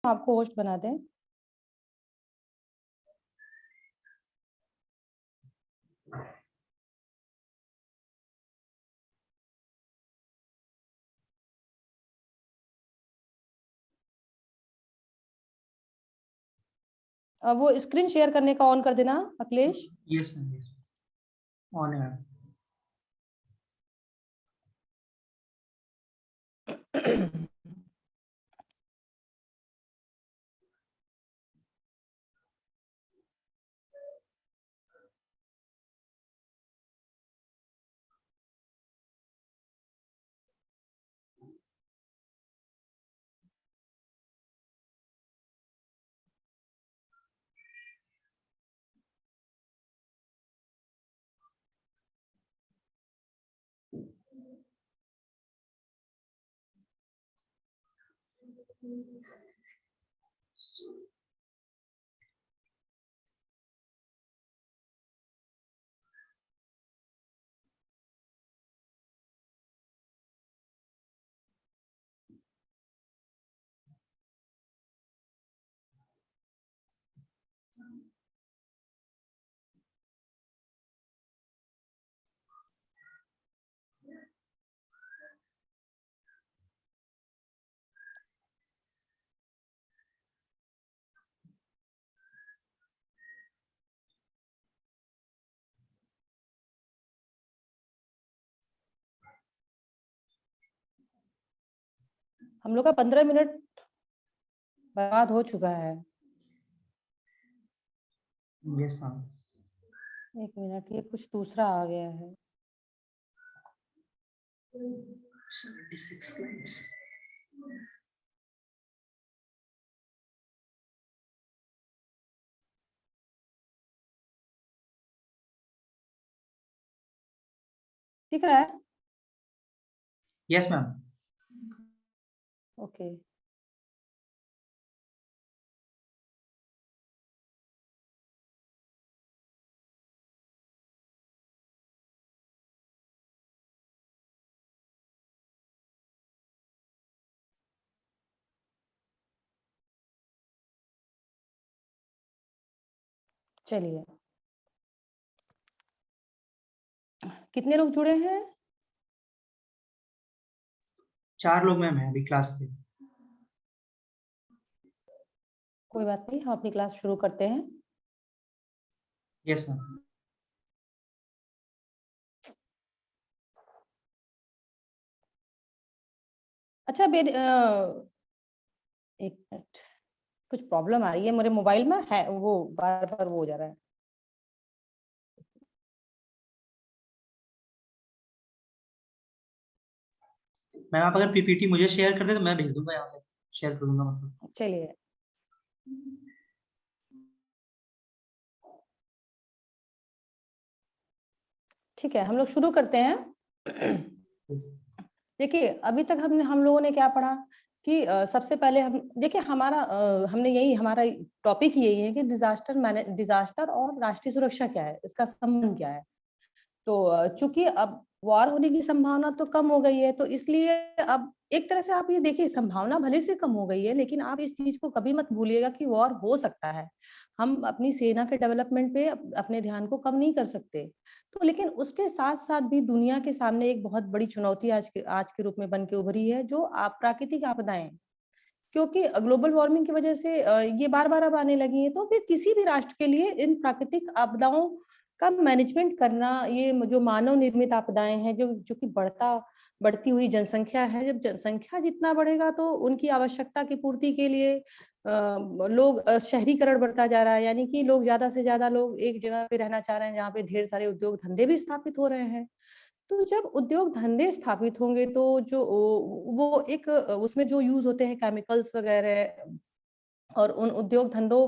आपको होस्ट बना दें। अब वो स्क्रीन शेयर करने का ऑन कर देना Akhilesh. Yes ma'am, yes on है मैम। हम लोग का 15 मिनट बर्बाद हो चुका है। Yes ma'am. एक मिनट, ये कुछ दूसरा आ गया है। 76 लाइक्स। दिख रहा है? Yes ma'am. ओके। चलिए, कितने लोग जुड़े हैं? 4 लोग मैम हैं अभी क्लास पे। कोई बात नहीं, हम अपनी क्लास शुरू करते हैं। Yes ma'am. अच्छा, एक मिनट, कुछ प्रॉब्लम आ रही है मेरे मोबाइल में, है वो बार बार वो हो जा रहा है। मैम आप अगर पीपीटी मुझे शेयर कर दे तो मैं भेज दूंगा, यहाँ से शेयर कर दूंगा मतलब। चलिए, ठीक है, हम लोग शुरू करते हैं। देखिए, अभी तक हम लोगों ने क्या पढ़ा कि सबसे पहले हम देखिए, हमारा टॉपिक यही है कि डिजास्टर और राष्ट्रीय सुरक्षा क्या है, इसका संबंध क्या है। तो चूंकि अब वॉर होने की संभावना तो कम हो गई है, तो इसलिए अब एक तरह से आप ये देखिए, संभावना भले से कम हो गई है, लेकिन आप इस चीज को कभी मत भूलिएगा कि वॉर हो सकता है। हम अपनी सेना के डेवलपमेंट पे अपने ध्यान को कम नहीं कर सकते। तो लेकिन उसके साथ साथ भी दुनिया के सामने एक बहुत बड़ी चुनौती आज के रूप में बन के उभरी है, जो आप प्राकृतिक आपदाएं, क्योंकि ग्लोबल वार्मिंग की वजह से ये बार बार अब आने लगी है। तो फिर किसी भी राष्ट्र के लिए इन प्राकृतिक आपदाओं का मैनेजमेंट करना, ये जो मानव निर्मित आपदाएं हैं, जो जो कि बढ़ती हुई जनसंख्या है, जब जनसंख्या जितना बढ़ेगा तो उनकी आवश्यकता की पूर्ति के लिए शहरीकरण बढ़ता जा रहा है, यानी कि लोग ज्यादा से ज्यादा लोग एक जगह पे रहना चाह रहे हैं, जहाँ पे ढेर सारे उद्योग धंधे भी स्थापित हो रहे हैं। तो जब उद्योग धंधे स्थापित होंगे तो जो वो एक उसमें जो यूज होते हैं केमिकल्स वगैरह, और उन उद्योग धंधों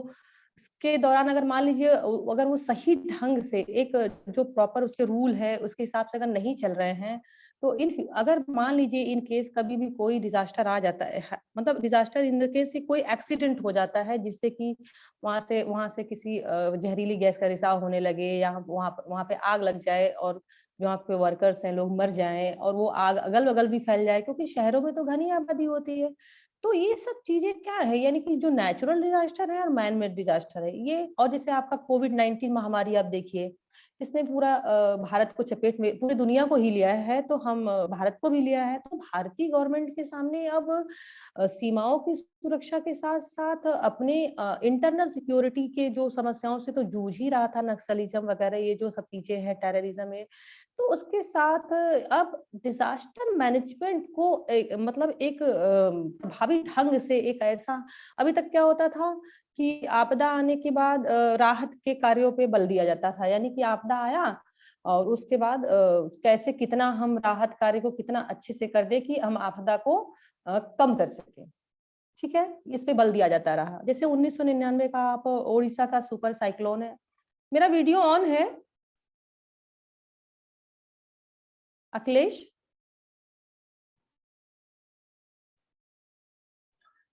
के दौरान अगर मान लीजिए अगर वो सही ढंग से एक जो प्रॉपर उसके रूल है उसके हिसाब से अगर नहीं चल रहे हैं, तो अगर मान लीजिए इन केस कभी भी कोई डिजास्टर आ जाता है, मतलब डिजास्टर इन द केस कोई एक्सीडेंट हो जाता है जिससे कि वहां से किसी जहरीली गैस का रिसाव होने लगे, या वहां पे आग लग जाए और जो वहाँ पे वर्कर्स हैं लोग मर जाएं, और वो आग अगल बगल भी फैल जाए, क्योंकि शहरों में तो घनी आबादी होती है। तो ये सब चीजें क्या है, यानी कि जो नेचुरल डिजास्टर है और मैन मेड डिजास्टर है ये। और जैसे आपका कोविड-19 महामारी आप देखिए, इसने पूरा भारत को चपेट में, पूरी दुनिया को ही लिया है, तो हम भारत को भी लिया है। तो भारतीय गवर्नमेंट के सामने अब सीमाओं की सुरक्षा के साथ साथ अपने इंटरनल सिक्योरिटी के जो समस्याओं से तो जूझ ही रहा था, नक्सलिज्म वगैरह ये जो सब चीजें हैं, टेररिज्म है। तो उसके साथ अब डिजास्टर मैनेजमेंट को मतलब एक प्रभावी ढंग से एक ऐसा, अभी तक क्या होता था कि आपदा आने के बाद राहत के कार्यों पे बल दिया जाता था, यानी कि आपदा आया और उसके बाद कैसे कितना हम राहत कार्य को कितना अच्छे से कर दे कि हम आपदा को कम कर सके। ठीक है, इस पे बल दिया जाता रहा। जैसे 1999 का आप ओडिशा का सुपर साइक्लोन है। मेरा वीडियो ऑन है अखिलेश?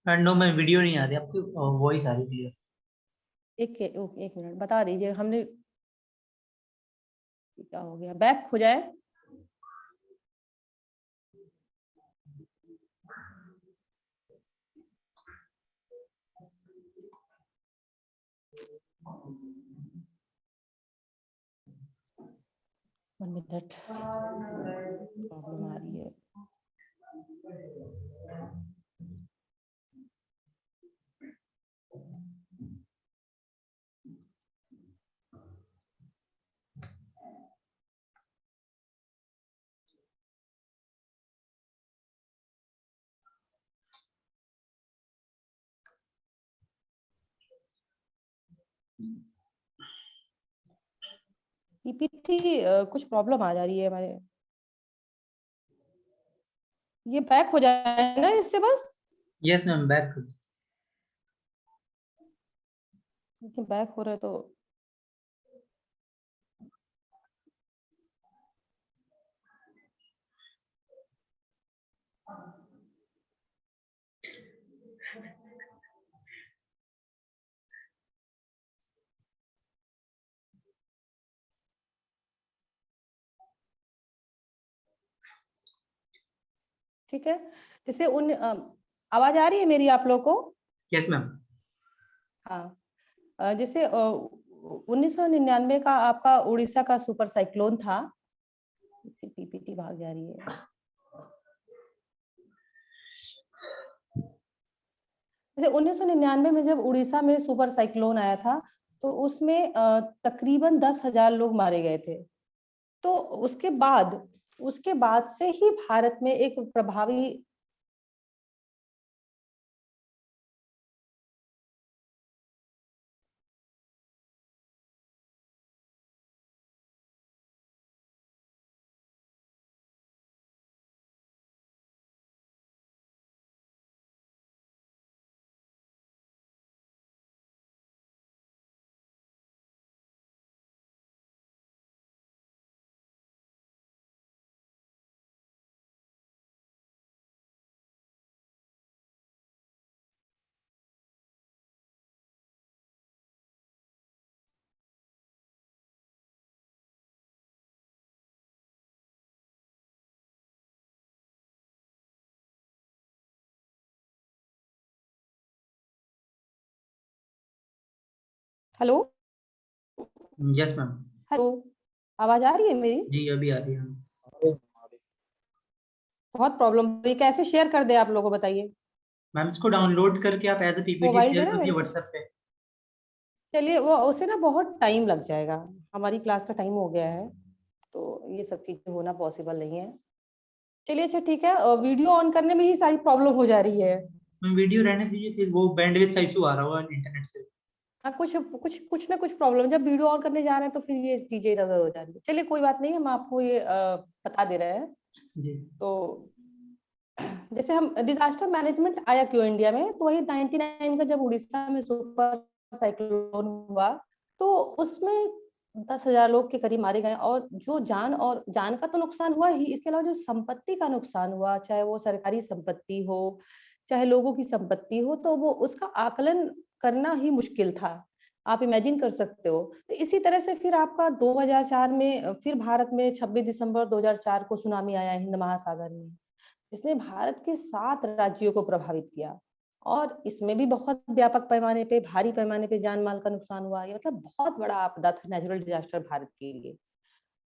नो मैं वीडियो नहीं आ रही, आपकी वॉइस आ रही है। एक मिनट बता दीजिए, हमने क्या हो गया, बैक हो जाए? वन मिनट, प्रॉब्लम आ रही है। पीपीटी कुछ प्रॉब्लम आ जा रही है हमारे, ये बैक हो जाए ना इससे बस। Yes ma'am, back. बैक हो रहा है तो ठीक है। जैसे आवाज आ रही है मेरी आप लोग को? Yes ma'am. हाँ, जैसे 1999 का आपका उड़ीसा का सुपर साइक्लोन था। पीपीटी भाग जा रही है। जैसे 1999 में जब उड़ीसा में सुपर साइक्लोन आया था, तो उसमें तकरीबन 10,000 लोग मारे गए थे। तो उसके बाद से ही भारत में एक प्रभावी हेलो यस मैम। हेलो, आवाज आ रही है मेरी? जी अभी आ रही है। बहुत प्रॉब्लम, ये कैसे शेयर कर दे आप लोगों को बताइए? मैम इसको डाउनलोड करके आप एज ए पीपीटी मोबाइल पे शेयर ना कर दिए मेरे, व्हाट्सएप पे। चलिए वो उसे ना बहुत टाइम लग जाएगा, हमारी क्लास का टाइम हो गया है, तो ये सब चीजें होना पॉसिबल नहीं है। चलिए अच्छा ठीक है, वीडियो ऑन करने में ही सारी प्रॉब्लम हो जा रही है। मैम वीडियो रहने दीजिए, फिर वो बैंडविड्थ का इशू आ रहा होगा इंटरनेट से। हाँ, कुछ ना कुछ प्रॉब्लम, जब वीडियो ऑन करने जा रहे हैं तो फिर ये चीजें इधर उधर हो जा रही है। चलिए कोई बात नहीं, हम आपको ये बता दे रहे हैं। जी। तो जैसे हम डिजास्टर मैनेजमेंट आया क्यों इंडिया में, तो वही 99 का जब उड़ीसा में सुपर साइक्लोन हुआ, तो उसमें 10,000 लोग के करीब मारे गए। और जो जान का तो नुकसान हुआ ही, इसके अलावा जो संपत्ति का नुकसान हुआ, चाहे वो सरकारी संपत्ति हो चाहे लोगों की संपत्ति हो, तो वो उसका आकलन करना ही मुश्किल था। आप इमेजिन कर सकते हो। तो इसी तरह से फिर आपका 2004 में फिर भारत में 26 दिसंबर 2004 को सुनामी आया हिंद महासागर में। जिसने भारत के 7 राज्यों को प्रभावित किया और इसमें भी बहुत व्यापक पैमाने पे, भारी पैमाने पे जान माल का नुकसान हुआ। ये मतलब बहुत बड़ा आपदा था, नेचुरल डिजास्टर भारत के लिए।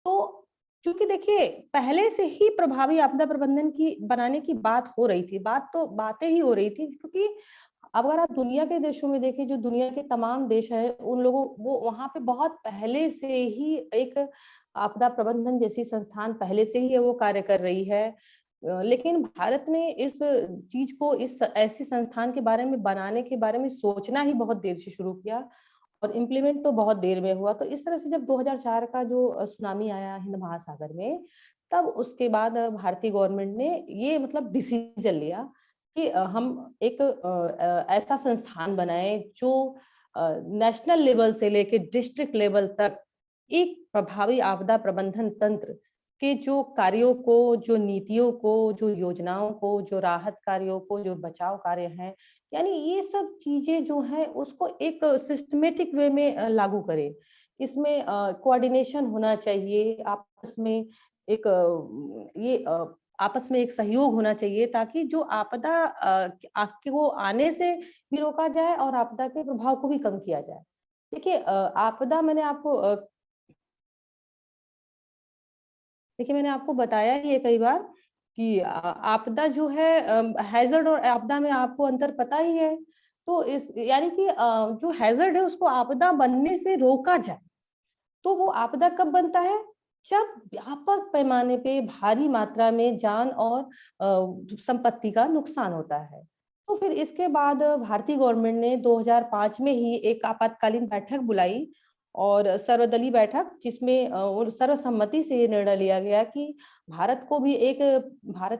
तो चूंकि देखिए पहले से ही प्रभावी आपदा प्रबंधन की बनाने की बात हो रही थी, बातें ही हो रही थी, क्योंकि अब अगर आप दुनिया के देशों में देखें, जो दुनिया के तमाम देश हैं, उन लोगों वो वहां पे बहुत पहले से ही एक आपदा प्रबंधन जैसी संस्थान पहले से ही वो कार्य कर रही है। लेकिन भारत ने इस चीज को, इस ऐसी संस्थान के बारे में बनाने के बारे में सोचना ही बहुत देर से शुरू किया और इम्प्लीमेंट तो बहुत देर में हुआ। तो इस तरह से जब 2004 का जो सुनामी आया हिंद महासागर में, तब उसके बाद भारतीय गवर्नमेंट ने ये मतलब डिसीजन लिया कि हम एक ऐसा संस्थान बनाए जो नेशनल लेवल से लेके डिस्ट्रिक्ट लेवल तक एक प्रभावी आपदा प्रबंधन तंत्र के जो कार्यों को, जो नीतियों को, जो योजनाओं को, जो राहत कार्यों को, जो बचाव कार्य हैं, यानी ये सब चीजें जो है उसको एक सिस्टमेटिक वे में लागू करे। इसमें कोऑर्डिनेशन होना चाहिए, आपस में एक आपस में एक सहयोग होना चाहिए, ताकि जो आपदा आपके वो आने से भी रोका जाए और आपदा के प्रभाव को भी कम किया जाए। देखिए आपदा मैंने आपको बताया ही है कई बार कि आपदा जो है, हैजर्ड और आपदा में आपको अंतर पता ही है। तो इस यानी कि जो हैजर्ड है उसको आपदा बनने से रोका जाए। तो वो आपदा कब बनता है? जब व्यापक पैमाने पे भारी मात्रा में जान और संपत्ति का नुकसान होता है। तो फिर इसके बाद भारतीय गवर्नमेंट ने 2005 में ही एक आपातकालीन बैठक बुलाई और सर्वदलीय बैठक, जिसमें और सर्वसम्मति से ये निर्णय लिया गया कि भारत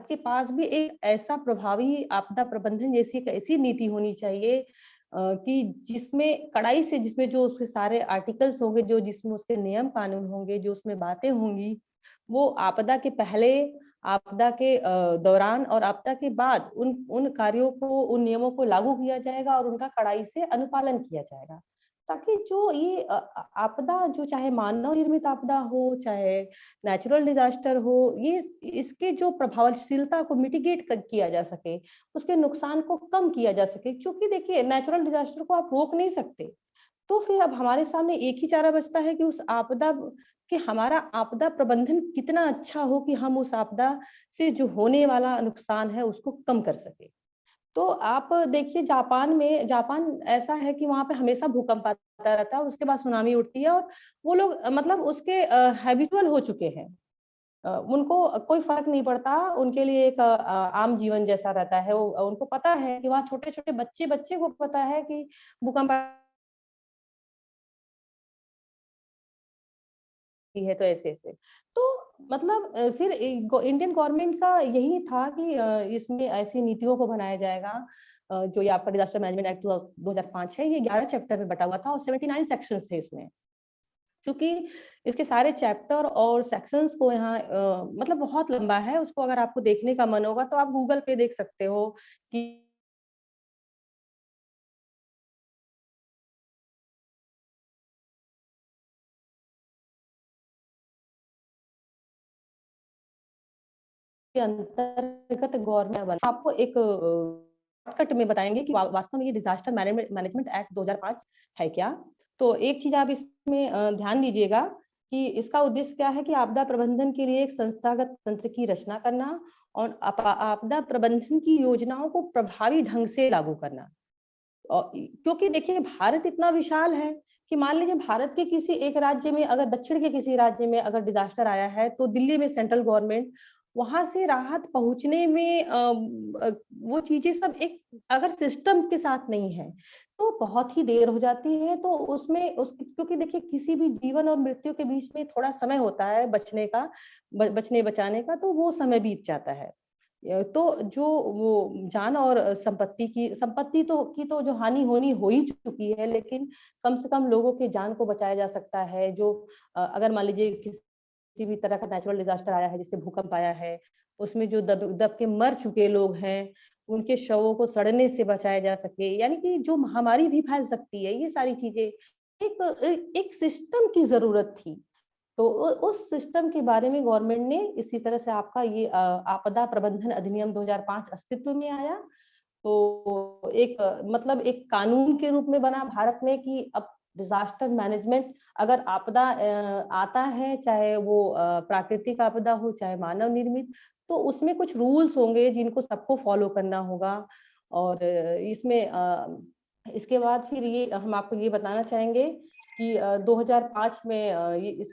के पास भी एक ऐसा प्रभावी आपदा प्रबंधन जैसी एक ऐसी नीति होनी चाहिए कि जिसमें कड़ाई से, जिसमें जो उसके सारे आर्टिकल्स होंगे, जो जिसमें उसके नियम कानून होंगे, जो उसमें बातें होंगी, वो आपदा के पहले, आपदा के दौरान और आपदा के बाद उन उन कार्यों को, उन नियमों को लागू किया जाएगा और उनका कड़ाई से अनुपालन किया जाएगा, ताकि जो ये आपदा, जो चाहे मानव निर्मित आपदा हो, चाहे नेचुरल डिजास्टर हो, ये इसके जो प्रभावशीलता को मिटिगेट किया जा सके, उसके नुकसान को कम किया जा सके। क्योंकि देखिए नेचुरल डिजास्टर को आप रोक नहीं सकते। तो फिर अब हमारे सामने एक ही चारा बचता है कि उस आपदा कि हमारा आपदा प्रबंधन कितना अच्छा हो कि हम उस आपदा से जो होने वाला नुकसान है उसको कम कर सके। तो आप देखिए जापान ऐसा है कि वहां पे हमेशा भूकंप आता रहता है, उसके बाद सुनामी उठती है और वो लोग मतलब उसके हैबिचुअल हो चुके हैं। उनको कोई फर्क नहीं पड़ता, उनके लिए एक आम जीवन जैसा रहता है। वो उनको पता है कि वहाँ छोटे-छोटे बच्चे बच्चे को पता है कि भूकंप आती है तो ऐसे-ऐसे। तो मतलब फिर इंडियन गवर्नमेंट का यही था कि इसमें ऐसी नीतियों को बनाया जाएगा। जो ये आपका डिजास्टर मैनेजमेंट एक्ट 2005 है, ये 11 चैप्टर में बटा हुआ था और 79 सेक्शंस थे इसमें। क्योंकि इसके सारे चैप्टर और सेक्शंस को यहाँ मतलब बहुत लंबा है, उसको अगर आपको देखने का मन होगा तो आप गूगल पे देख सकते हो कि के अंतर्गत गवर्नमेंट आपको एक शॉर्टकट में बताएंगे कि वास्तव में ये डिजास्टर मैनेजमेंट एक्ट 2005 है क्या। तो एक चीज आप इसमें ध्यान दीजिएगा कि इसका उद्देश्य क्या है कि आपदा प्रबंधन के लिए एक संस्थागत तंत्र की रचना करना और आपदा प्रबंधन की योजनाओं को प्रभावी ढंग से लागू करना। क्योंकि देखिए भारत इतना विशाल है कि मान लीजिए भारत के किसी एक राज्य में, अगर दक्षिण के किसी राज्य में अगर डिजास्टर आया है, तो दिल्ली में सेंट्रल गवर्नमेंट वहां से राहत पहुंचने में वो चीजें सब एक अगर सिस्टम के साथ नहीं है तो बहुत ही देर हो जाती है। तो उसमें क्योंकि देखिए किसी भी जीवन और मृत्यु के बीच में थोड़ा समय होता है बचने का, बचने बचाने का, तो वो समय बीत जाता है। तो जो वो जान और संपत्ति तो जो हानि होनी हो ही चुकी है, लेकिन कम से कम लोगों के जान को बचाया जा सकता है। जो अगर मान लीजिए किसी भी तरह का नेचुरल डिजास्टर आया है, जैसे भूकंप आया है, उसमें जो दब दब के मर चुके लोग हैं, उनके शवों को सड़ने से बचाया जा सके, यानी कि जो महामारी भी फैल सकती है, ये सारी चीजें एक एक सिस्टम की जरूरत थी। तो उस सिस्टम के बारे में गवर्नमेंट ने इसी तरह से आपका ये आपदा प्रबंधन अधिनियम 2005 अस्तित्व में आया। तो एक मतलब एक कानून के रूप में बना भारत में कि अब डिजास्टर मैनेजमेंट, अगर आपदा आता है, चाहे वो प्राकृतिक आपदा हो चाहे मानव निर्मित, तो उसमें कुछ रूल्स होंगे जिनको सबको फॉलो करना होगा। और इसमें इसके बाद फिर ये हम आपको ये बताना चाहेंगे कि 2005 में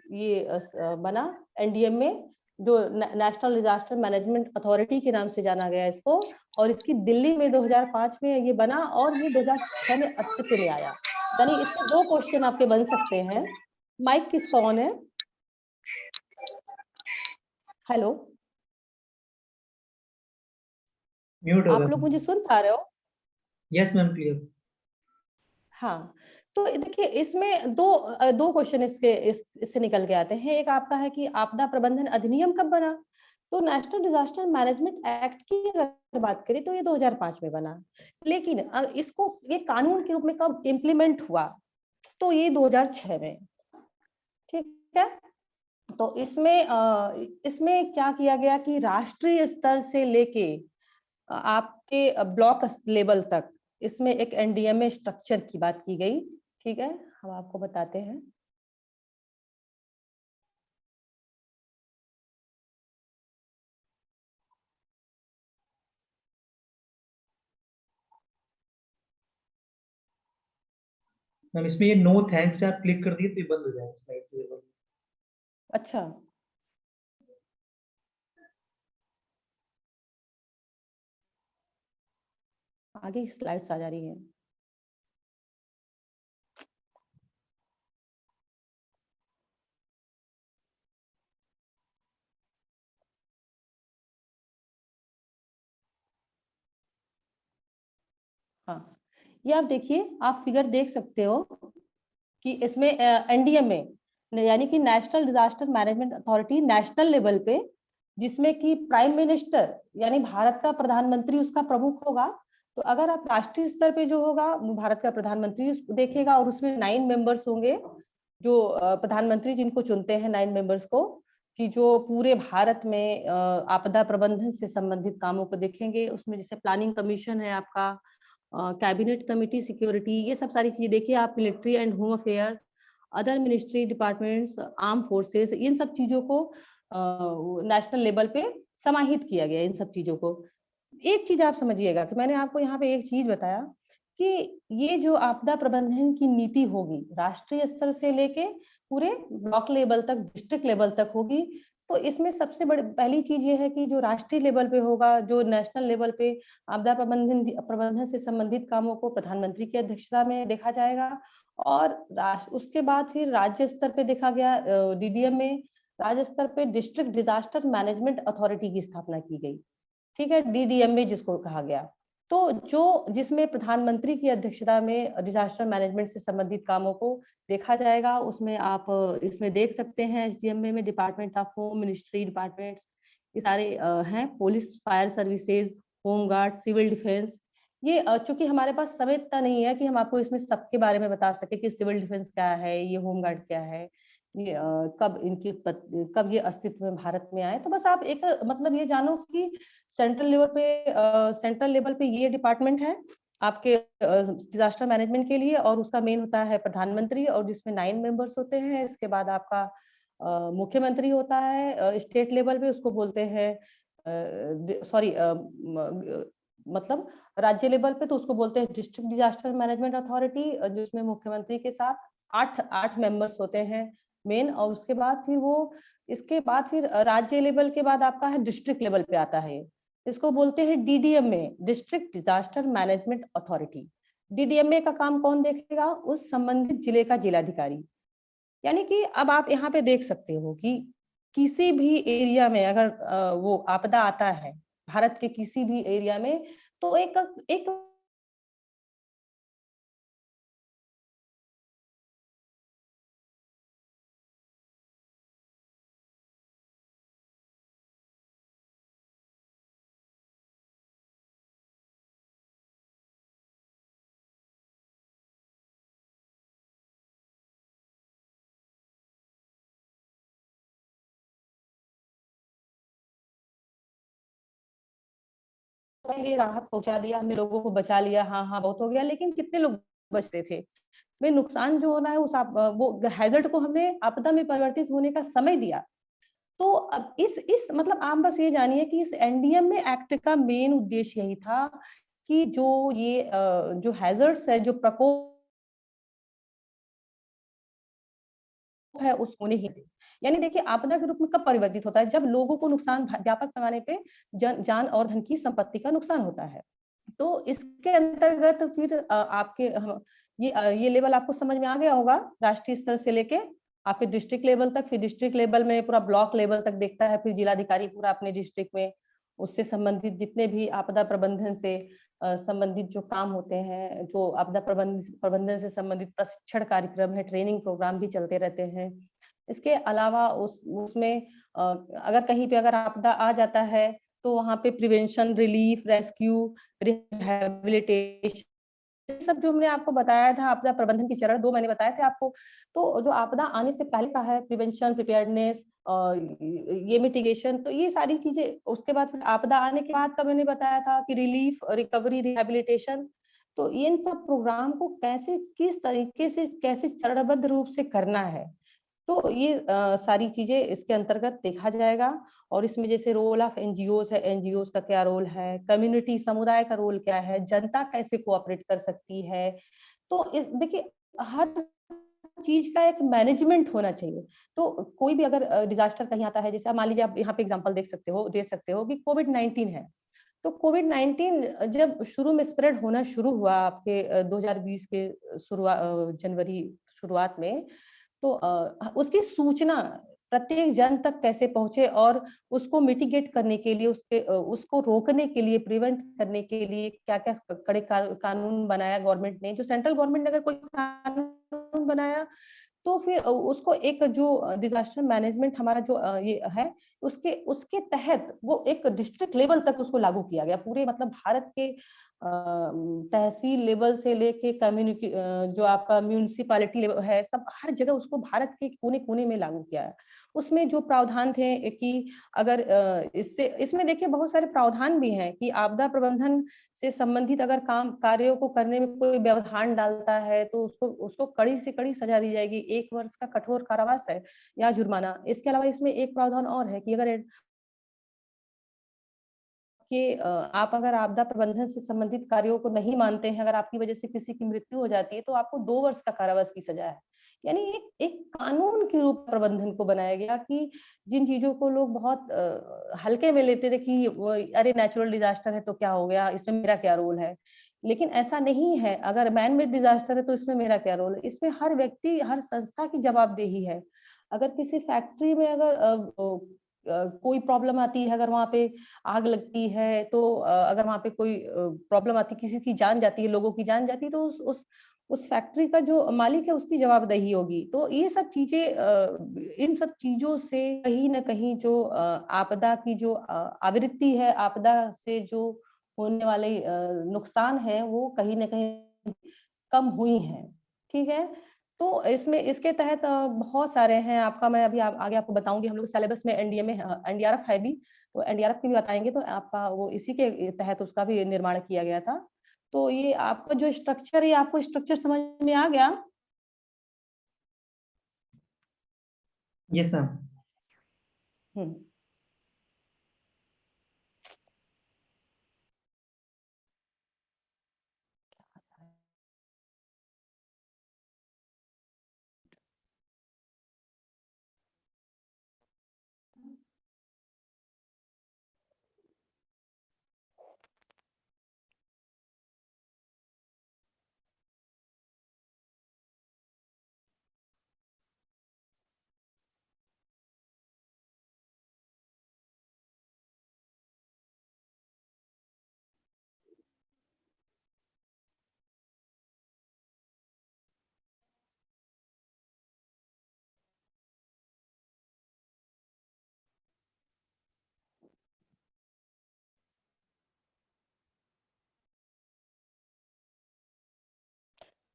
बना एनडीएम में, जो नेशनल डिजास्टर मैनेजमेंट अथॉरिटी के नाम से जाना गया इसको। और इसकी दिल्ली में 2005 में ये बना और ये 2006 में अस्तित्व में आया। यानी इससे दो क्वेश्चन आपके बन सकते हैं। माइक किसका ऑन है? हेलो, म्यूट हो आप गया। लोग मुझे सुन पा रहे हो? Yes ma'am, clear. हाँ, तो देखिए इसमें दो क्वेश्चन इससे निकल के आते हैं। एक आपका है कि आपदा प्रबंधन अधिनियम कब बना? तो नेशनल डिजास्टर मैनेजमेंट एक्ट की अगर बात करें तो ये 2005 में बना, लेकिन इसको ये कानून के रूप में कब इम्प्लीमेंट हुआ? तो ये 2006 में। ठीक है, तो इसमें क्या किया गया कि राष्ट्रीय स्तर से लेके आपके ब्लॉक लेवल तक इसमें एक एनडीएमए स्ट्रक्चर की बात की गई। ठीक है, हम आपको बताते हैं। मैम इसमें ये नो थैंक्स पे आप क्लिक कर दिए तो ये बंद हो जाएगा स्लाइड। अच्छा, आगे स्लाइड्स आ जा रही है। हाँ, ये आप देखिए, आप फिगर देख सकते हो कि इसमें एनडीएमए यानी कि national disaster management authority national level पे, जिसमें कि प्राइम मिनिस्टर यानी भारत का प्रधानमंत्री उसका प्रमुख होगा। तो अगर आप राष्ट्रीय स्तर पे जो होगा वो भारत का प्रधानमंत्री देखेगा, और उसमें 9 मेंबर्स होंगे, जो प्रधानमंत्री जिनको चुनते हैं 9 मेंबर्स को, कि जो पूरे भारत में आपदा प्रबंधन से संबंधित कामों को देखेंगे। उसमें जैसे प्लानिंग कमीशन है आपका, कैबिनेट कमिटी सिक्योरिटी, ये सब सारी चीजें देखिए आप, military and home affairs, other ministry departments, arm forces, इन सब चीजों को नेशनल लेवल पे समाहित किया गया। इन सब चीजों को एक चीज आप समझिएगा कि मैंने आपको यहाँ पे एक चीज बताया कि ये जो आपदा प्रबंधन की नीति होगी राष्ट्रीय स्तर से लेके पूरे ब्लॉक लेवल तक, डिस्ट्रिक्ट लेवल तक होगी। तो इसमें सबसे बड़ी पहली चीज ये है कि जो राष्ट्रीय लेवल पे होगा, जो नेशनल लेवल पे आपदा प्रबंधन से संबंधित कामों को प्रधानमंत्री की अध्यक्षता में देखा जाएगा। और उसके बाद फिर राज्य स्तर पे देखा गया डीडीएम में, राज्य स्तर पे डिस्ट्रिक्ट डिजास्टर मैनेजमेंट अथॉरिटी की स्थापना की गई। ठीक है, डीडीएमए जिसको कहा गया। तो जो जिसमें प्रधानमंत्री की अध्यक्षता में डिजास्टर मैनेजमेंट से संबंधित कामों को देखा जाएगा। उसमें आप इसमें देख सकते हैं एसडीएमए में department of home, ministry departments, ये सारे हैं, police, fire services, home guard, civil defence. ये चूंकि हमारे पास समय इतना नहीं है कि हम आपको इसमें सबके बारे में बता सके कि सिविल डिफेंस क्या है, ये होम गार्ड क्या है, ये कब ये अस्तित्व में भारत में आए। तो बस आप एक मतलब ये जानो कि सेंट्रल लेवल पे ये डिपार्टमेंट है आपके डिजास्टर मैनेजमेंट के लिए, और उसका मेन होता है प्रधानमंत्री, और जिसमें 9 मेंबर्स होते हैं। इसके बाद आपका मुख्यमंत्री होता है स्टेट लेवल पे, उसको बोलते हैं सॉरी मतलब राज्य लेवल पे तो उसको बोलते हैं डिस्ट्रिक्ट डिजास्टर मैनेजमेंट अथॉरिटी, जिसमें मुख्यमंत्री के साथ आठ मेंबर्स होते हैं मेन। और उसके बाद फिर वो इसके बाद फिर राज्य लेवल के बाद आपका है डिस्ट्रिक्ट लेवल पे आता है। इसको बोलते हैं DDMA, district disaster management authority. DDMA का काम कौन देखेगा? उस संबंधित जिले का जिलाधिकारी। यानी कि अब आप यहाँ पे देख सकते हो कि किसी भी एरिया में अगर वो आपदा आता है भारत के किसी भी एरिया में, तो एक एक के लिए राहत पहुंचा दिया, हमने लोगों को बचा लिया, हाँ हाँ बहुत हो गया, लेकिन कितने लोग बचते थे? भाई नुकसान जो हो रहा है वो हैजर्ड को हमने आपदा में परिवर्तित होने का समय दिया। तो अब इस मतलब आप बस ये जानिए कि इस एनडीएम में एक्ट का मेन उद्देश्य यही था कि जो ये जो हैजर्ड्स है, जो प्रकोप है उसको नहीं दे। यानी देखिए आपदा के रूप में कब परिवर्तित होता है? जब लोगों को नुकसान व्यापक पैमाने पे जान और धन की संपत्ति का नुकसान होता है। तो इसके अंतर्गत फिर आपके ये लेवल आपको समझ में आ गया होगा, राष्ट्रीय स्तर से लेके आपके डिस्ट्रिक्ट लेवल तक, फिर डिस्ट्रिक्ट लेवल में पूरा ब्लॉक लेवल तक देखता है, फिर जिलाधिकारी पूरा अपने डिस्ट्रिक्ट में उससे संबंधित जितने भी आपदा प्रबंधन से संबंधित जो काम होते हैं, जो आपदा प्रबंधन से संबंधित प्रशिक्षण कार्यक्रम है, ट्रेनिंग प्रोग्राम भी चलते रहते हैं। इसके अलावा उसमें अगर कहीं पे अगर आपदा आ जाता है तो वहाँ पे प्रिवेंशन, रिलीफ, रेस्क्यू, रिहैबिलिटेशन, सब जो हमने आपको बताया था, आपदा प्रबंधन के चरण 2 मैंने बताए थे आपको। तो जो आपदा आने से पहले का है प्रिवेंशन, प्रिपेयर्डनेस, ये मिटिगेशन, तो ये सारी चीजें। उसके बाद फिर आपदा आने के बाद का मैंने बताया था कि रिलीफ, रिकवरी, रिहैबिलिटेशन। तो इन सब प्रोग्राम को कैसे, किस तरीके से, कैसे चरणबद्ध रूप से करना है, तो ये सारी चीजें इसके अंतर्गत देखा जाएगा। और इसमें जैसे रोल ऑफ एनजीओस है, एनजीओस का क्या रोल है, कम्युनिटी समुदाय का रोल क्या है, जनता कैसे कोऑपरेट कर सकती है। तो इस देखिए हर चीज का एक मैनेजमेंट होना चाहिए। तो कोई भी अगर डिजास्टर कहीं आता है, जैसे आप मान लीजिए, आप यहाँ पे एग्जांपल दे सकते हो कि कोविड-19 है। तो कोविड-19 जब शुरू में स्प्रेड होना शुरू हुआ आपके 2020 के जनवरी शुरुआत में, तो उसकी सूचना प्रत्येक जन तक कैसे पहुंचे और उसको मिटिगेट करने के लिए, उसको रोकने के लिए, प्रिवेंट करने के लिए क्या-क्या कड़े कानून बनाया गवर्नमेंट ने। जो सेंट्रल गवर्नमेंट ने अगर कोई कानून बनाया तो फिर उसको एक जो डिजास्टर मैनेजमेंट हमारा जो ये है, उसके उसके तहत वो एक डिस्ट्रिक्ट लेवल तक उसको लागू किया गया। पूरे मतलब भारत के तहसील लेवल से लेके कम्युनिटी, जो आपका म्यूनिसिपैलिटी लेवल है, सब हर जगह उसको भारत के कोने-कोने में लागू किया है। उसमें जो प्रावधान थे कि अगर इसमें देखिए बहुत सारे प्रावधान भी हैं कि आपदा प्रबंधन से संबंधित अगर कार्यों को करने में कोई व्यवधान डालता है तो उसको उसको कड़ी से कड़ी सजा दी जाएगी। 1 वर्ष का कठोर कारावास है या जुर्माना। इसके अलावा इसमें एक प्रावधान और है कि अगर आप अगर आपदा प्रबंधन से संबंधित कार्यों को नहीं मानते हैं, अगर आपकी वजह से किसी की मृत्यु हो जाती है, तो आपको 2 वर्ष का कारावास की सजा है। यानी एक एक कानून के रूप प्रबंधन को बनाया गया कि जिन चीज़ों को लोग बहुत हल्के में लेते थे कि वो अरे नेचुरल डिज़ास्टर है तो क्या हो गया, इसमें मेरा क्या रोल है? लेकिन ऐसा नहीं है, अगर मैन मेड डिज़ास्टर है तो इसमें मेरा क्या रोल है? इसमें हर व्यक्ति, हर संस्था की जवाबदेही है। अगर किसी फैक्ट्री में अगर कोई प्रॉब्लम आती है, अगर वहाँ पे आग लगती है, तो अगर वहाँ पे कोई प्रॉब्लम आती है, किसी की जान जाती है, लोगों की जान जाती है, तो उस फैक्ट्री का जो मालिक है उसकी जवाबदेही होगी। तो ये सब चीज़ें, इन सब चीज़ों से कहीं न कहीं जो आपदा की जो आवृत्ति है, आपदा से जो होने वाले नुकसान है, वो कहीं न कहीं कम हुई हैं। ठीक है? तो इसमें इसके तहत बहुत सारे हैं, आपका मैं अभी आगे आपको बताऊँगी। हम लोग सिलेबस में एनडीए में एनडीआरएफ है भी, तो एनडीआरएफ की भी बताएँगे, तो आपका वो इसी के तहत उसका भी निर्माण किया गया था। तो ये आपका जो स्ट्रक्चर है, आपको स्ट्रक्चर समझ में आ गया? Yes ma'am. हुँ।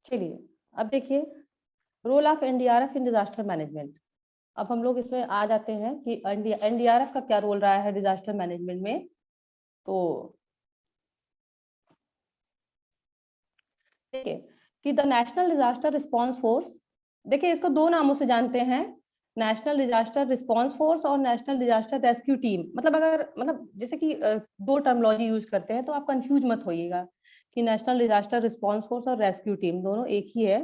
चलिए, अब देखिए role of NDRF in disaster management. अब हम लोग इसमें आ जाते हैं कि एनडीआरएफ का क्या रोल रहा है डिजास्टर मैनेजमेंट में। तो देखिए कि the national disaster response force, देखिए इसको दो नामों से जानते हैं, नेशनल डिजास्टर रिस्पांस फोर्स और नेशनल डिजास्टर रेस्क्यू टीम। मतलब अगर मतलब जैसे कि दो टर्मिनोलॉजी यूज करते हैं तो आप कंफ्यूज मत होइएगा कि नेशनल डिजास्टर रिस्पांस फोर्स और रेस्क्यू टीम दोनों एक ही है।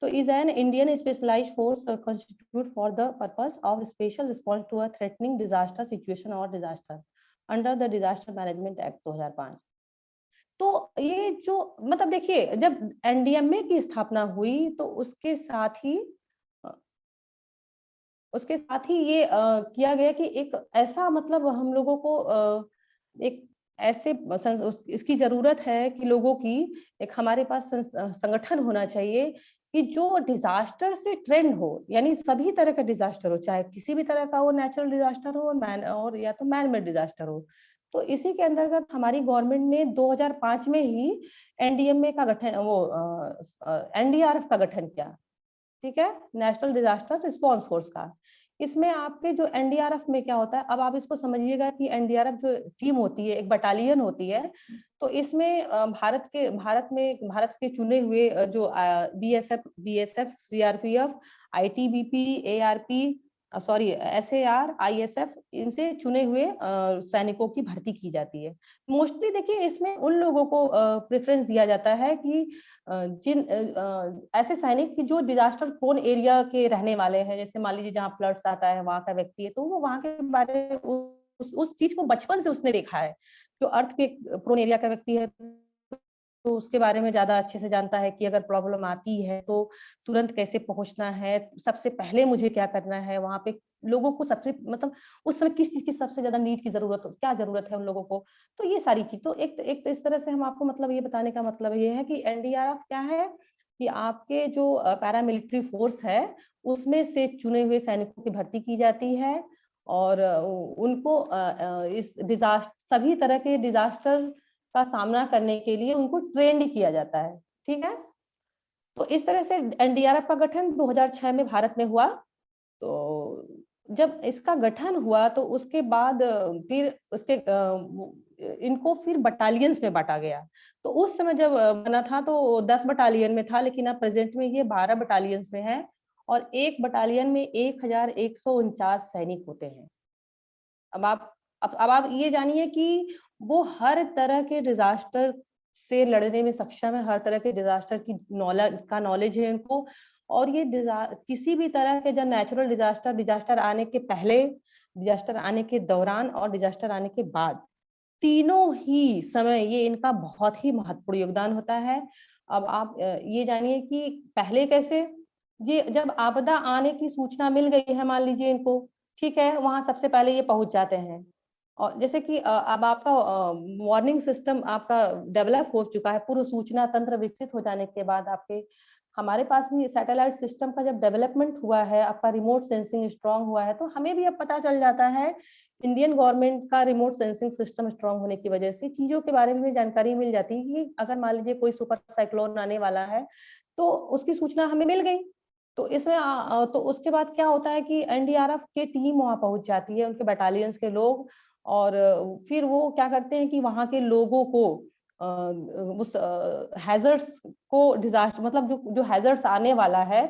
तो is an Indian specialised force constituted for the purpose of special response to a threatening disaster situation or disaster under the disaster management act 2005। तो ये जो मतलब देखिए जब एनडीएमए की स्थापना हुई तो अ, उसके साथ ही ये किया गया कि एक ऐसा मतलब हम लोगों को एक ऐसे इसकी जरूरत है कि लोगों की एक हमारे पास संगठन होना चाहिए कि जो डिजास्टर से ट्रेंड हो, यानी सभी तरह का डिजास्टर हो, चाहे किसी भी तरह का वो नेचुरल डिजास्टर हो और या तो मैन मेड डिजास्टर हो। तो इसी के अंतर्गत हमारी गवर्नमेंट ने 2005 में ही एनडीएमए का गठन वो एनडीआरएफ का गठन किया। ठीक है, नेशनल डिजास्टर रिस्पांस फोर्स का। इसमें आपके जो एनडीआरएफ में क्या होता है, अब आप इसको समझिएगा कि एनडीआरएफ जो टीम होती है, एक बटालियन होती है। तो इसमें भारत के चुने हुए जो BSF, CRPF, ITBP, ARP, sorry SAR, ISF, इनसे चुने हुए सैनिकों की भर्ती की जाती है। मोस्टली देखिए इसमें उन लोगों को प्रेफरेंस दिया जाता है कि ऐसे सैनिक की जो डिजास्टर प्रोन एरिया के रहने वाले हैं, जैसे मान लीजिए जहाँ फ्लड्स आता है वहां का व्यक्ति है, तो वो वहां के बारे में उस चीज को बचपन से उसने देखा है। जो अर्थ के प्रोन एरिया का व्यक्ति है तो उसके बारे में ज्यादा अच्छे से जानता है कि अगर प्रॉब्लम आती है तो तुरंत कैसे पहुंचना है, सबसे पहले मुझे क्या करना है, वहां पे लोगों को सबसे मतलब उस समय किस चीज की सबसे ज्यादा नीड की जरूरत, क्या जरूरत है उन लोगों को। तो ये सारी चीज तो एक तो इस तरह से हम आपको मतलब ये बताने का मतलब ये है कि एनडीआरएफ क्या है कि आपके जो पैरामिलिट्री फोर्स है उसमें से चुने हुए सैनिकों की भर्ती की जाती है और उनको इस डिजास्टर सभी तरह के डिजास्टर का सामना करने के लिए उनको ट्रेंड किया जाता है। ठीक है, तो इस तरह से एनडीआरएफ का गठन 2006 में भारत में हुआ। तो जब इसका गठन हुआ तो उसके बाद फिर इनको फिर बटालियंस में बांटा गया। तो उस समय जब बना था तो 10 बटालियन में था, लेकिन अब प्रेजेंट में ये 12 बटालियंस में है और एक बटालियन में 1149 सैनिक होते हैं। अब आप ये जानिए कि वो हर तरह के डिजास्टर से लड़ने में सक्षम है, हर तरह के डिजास्टर की नॉलेज है उनको। और ये किसी भी तरह के जो नेचुरल डिजास्टर आने के पहले, डिजास्टर आने के दौरान और डिजास्टर आने के बाद, तीनों ही समय ये इनका बहुत ही महत्वपूर्ण योगदान होता है। अब आप ये जानिए कि पहले कैसे, ये जब आपदा आने की सूचना मिल गई है मान लीजिए इनको, ठीक है, वहां सबसे पहले ये पहुंच जाते हैं। और जैसे कि अब आपका वार्निंग सिस्टम आपका डेवलप हो चुका है, पूर्व सूचना तंत्र विकसित हो जाने के बाद आपके हमारे पास भी सैटेलाइट सिस्टम का जब डेवलपमेंट हुआ है, आपका रिमोट सेंसिंग स्ट्रांग हुआ है, तो हमें भी अब पता चल जाता है इंडियन गवर्नमेंट का रिमोट सेंसिंग सिस्टम स्ट्रांग होने की वजह से चीजों के बारे में जानकारी मिल जाती है कि अगर मान लीजिए कोई सुपर साइक्लोन आने वाला है तो उसकी सूचना हमें मिल गई। तो इसमें तो उसके बाद क्या होता है कि एनडीआरएफ की टीम वहां पहुंच जाती है, उनके बटालियंस के लोग, और फिर वो क्या करते हैं कि वहां के लोगों को उस हैजर्ड्स को डिजास्टर मतलब जो हैजर्ड्स आने वाला है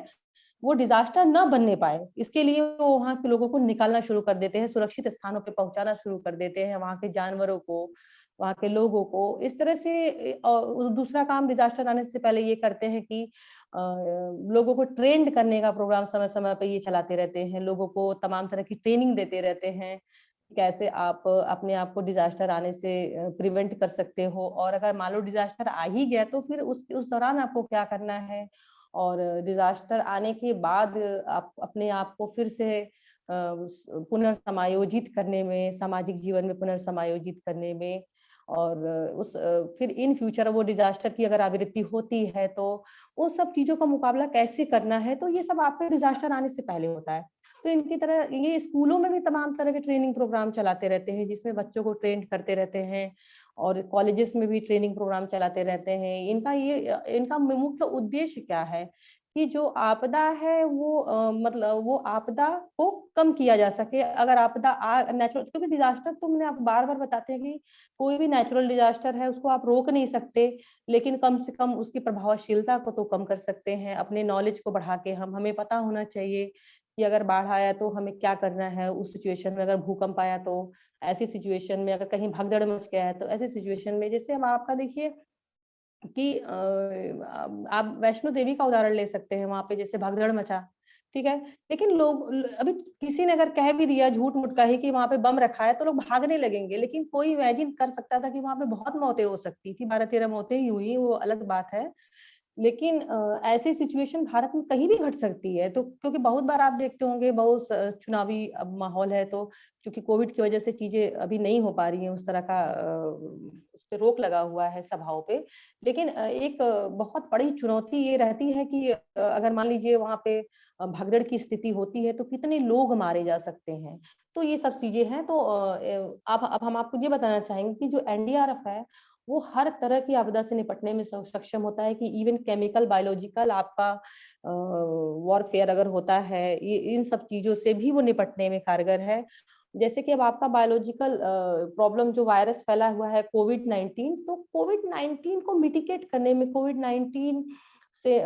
वो डिजास्टर न बनने पाए, इसके लिए वो वहां के लोगों को निकालना शुरू कर देते हैं, सुरक्षित स्थानों पे पहुंचाना शुरू कर देते हैं, वहां के जानवरों को, वहां के लोगों को। इस तरह से दूसरा काम डिजास्टर आने से पहले ये करते हैं कि लोगों को ट्रेंड करने का प्रोग्राम समय समय पे ये चलाते रहते हैं, लोगों को तमाम तरह की ट्रेनिंग देते रहते हैं, कैसे आप अपने आप को डिजास्टर आने से प्रिवेंट कर सकते हो, और अगर मान लो डिजास्टर आ ही गया तो फिर उस दौरान आपको क्या करना है, और डिजास्टर आने के बाद आप अपने आप को फिर से पुनर्समायोजित करने में, सामाजिक जीवन में पुनर्समायोजित करने में, और फिर इन फ्यूचर वो डिजास्टर की अगर आवृत्ति होती है तो वो सब चीजों का मुकाबला कैसे करना है, तो ये सब आपके डिजास्टर आने से पहले होता है। तो इनकी तरह ये स्कूलों में भी तमाम तरह के ट्रेनिंग प्रोग्राम चलाते रहते हैं जिसमें बच्चों को ट्रेंड करते रहते हैं, और कॉलेजेस में भी ट्रेनिंग प्रोग्राम चलाते रहते हैं। इनका मुख्य उद्देश्य क्या है कि जो आपदा है वो मतलब वो आपदा को कम किया जा सके। अगर आपदा नेचुरल, क्योंकि डिजास्टर तो मैंने आप बार बार बताते हैं कि कोई भी नेचुरल डिजास्टर है उसको आप रोक नहीं सकते, लेकिन कम से कम उसकी प्रभावशीलता को तो कम कर सकते हैं अपने नॉलेज को बढ़ा के। हमें पता होना चाहिए कि अगर बाढ़ आया तो हमें क्या करना है उस सिचुएशन में, अगर भूकंप आया तो ऐसी सिचुएशन में, अगर कहीं भगदड़ मच गया है तो ऐसी सिचुएशन में। जैसे हम आपका देखिए कि आप वैष्णो देवी का उदाहरण ले सकते हैं, वहां पे जैसे भगदड़ मचा, ठीक है, लेकिन अभी किसी ने अगर कह भी दिया झूठ मूठ का ही कि वहां पे बम रखा है तो लोग भागने लगेंगे, लेकिन कोई इमेजिन कर सकता था कि वहां पे बहुत मौतें हो सकती थी, 12-13 मौतें ही हुई, वो अलग बात है। लेकिन ऐसी सिचुएशन भारत में कहीं भी घट सकती है। तो क्योंकि बहुत बार आप देखते होंगे, बहुत चुनावी अब माहौल है, तो क्योंकि कोविड की वजह से चीजें अभी नहीं हो पा रही हैं उस तरह का, उस पे रोक लगा हुआ है सभाओं पे। लेकिन एक बहुत बड़ी चुनौती ये रहती है कि अगर मान लीजिए वहां पे भगदड़ की स्थिति होती है तो कितने लोग मारे जा सकते हैं। तो ये सब चीजें हैं। तो आप अब हम आपको ये बताना चाहेंगे कि जो एनडीआरएफ है वो हर तरह की आपदा से निपटने में सक्षम होता है, कि इवन केमिकल, बायोलॉजिकल आपका वॉरफेयर अगर होता है, ये इन सब चीजों से भी वो निपटने में कारगर है। जैसे कि अब आपका बायोलॉजिकल प्रॉब्लम जो वायरस फैला हुआ है कोविड-19, तो कोविड-19 को मिटिगेट करने में, कोविड-19 से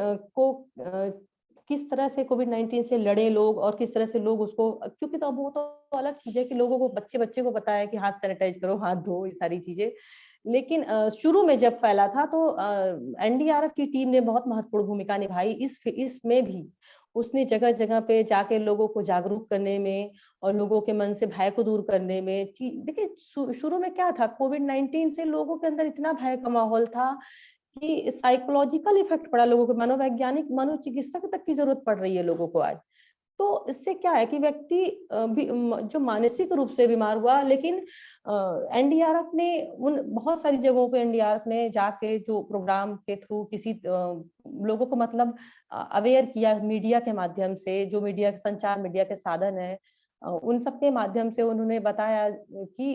किस तरह से कोविड-19 से लड़े लोग और किस तरह से लोग उसको, क्योंकि तो अब वो तो अलग चीज है कि लोगों को, बच्चे बच्चे को पता है कि हाथ सैनिटाइज करो, हाथ धो, ये सारी चीजें। लेकिन शुरू में जब फैला था तो एनडीआरएफ की टीम ने बहुत महत्वपूर्ण भूमिका निभाई इसमें भी। उसने जगह जगह पे जाके लोगों को जागरूक करने में और लोगों के मन से भय को दूर करने में। देखिए शुरू में क्या था, कोविड-19 से लोगों के अंदर इतना भय का माहौल था कि साइकोलॉजिकल इफेक्ट पड़ा लोगों को, मनोवैज्ञानिक, मनोचिकित्सक तक की जरूरत पड़ रही है लोगों को आज। तो इससे क्या है कि व्यक्ति जो मानसिक रूप से बीमार हुआ, लेकिन एनडीआरएफ ने उन बहुत सारी जगहों पे, एनडीआरएफ ने जाके जो प्रोग्राम के थ्रू किसी लोगों को मतलब अवेयर किया, मीडिया के माध्यम से, जो मीडिया के संचार, मीडिया के साधन है, उन सब के माध्यम से उन्होंने बताया कि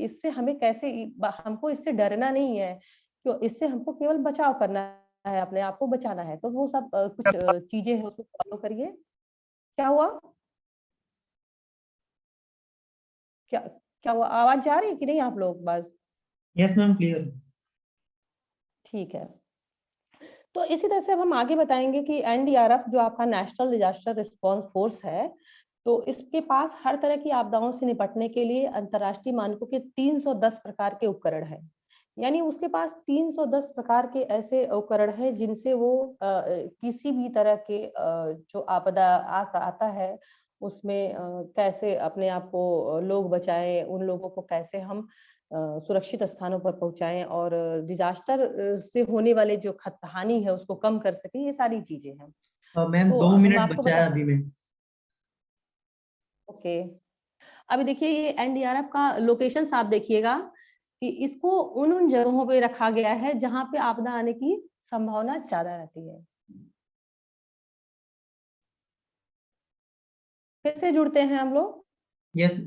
इससे हमें कैसे, हमको इससे डरना नहीं है, क्यों, इससे हमको केवल बचाव करना है, अपने आप को बचाना है। तो वो सब कुछ चीजें हैं, उसको फॉलो करिए। क्या हुआ? क्या क्या हुआ? आवाज जा रही है कि नहीं आप लोग? बस यस मैम, क्लियर। ठीक है। तो इसी तरह से अब हम आगे बताएंगे कि एनडीआरएफ जो आपका नेशनल डिजास्टर रिस्पांस फोर्स है, तो इसके पास हर तरह की आपदाओं से निपटने के लिए अंतर्राष्ट्रीय मानकों के 310 प्रकार के उपकरण हैं। यानी उसके पास 310 प्रकार के ऐसे उपकरण हैं जिनसे वो किसी भी तरह के जो आपदा आता है उसमें कैसे अपने आप को लोग बचाएं, उन लोगों को कैसे हम सुरक्षित स्थानों पर पहुंचाएं, और डिजास्टर से होने वाले जो हानि है उसको कम कर सके, ये सारी चीजें हैं। मैम तो 2 हम मिनट आपको बचा है बता, अभी में। ओके, अभी देखिए ये एनडीआरएफ का लोकेशन आप देखिएगा कि इसको उन उन जगहों पे रखा गया है जहां पे आपदा आने की संभावना ज्यादा रहती है। फिर से जुड़ते हैं हम लोग। यस।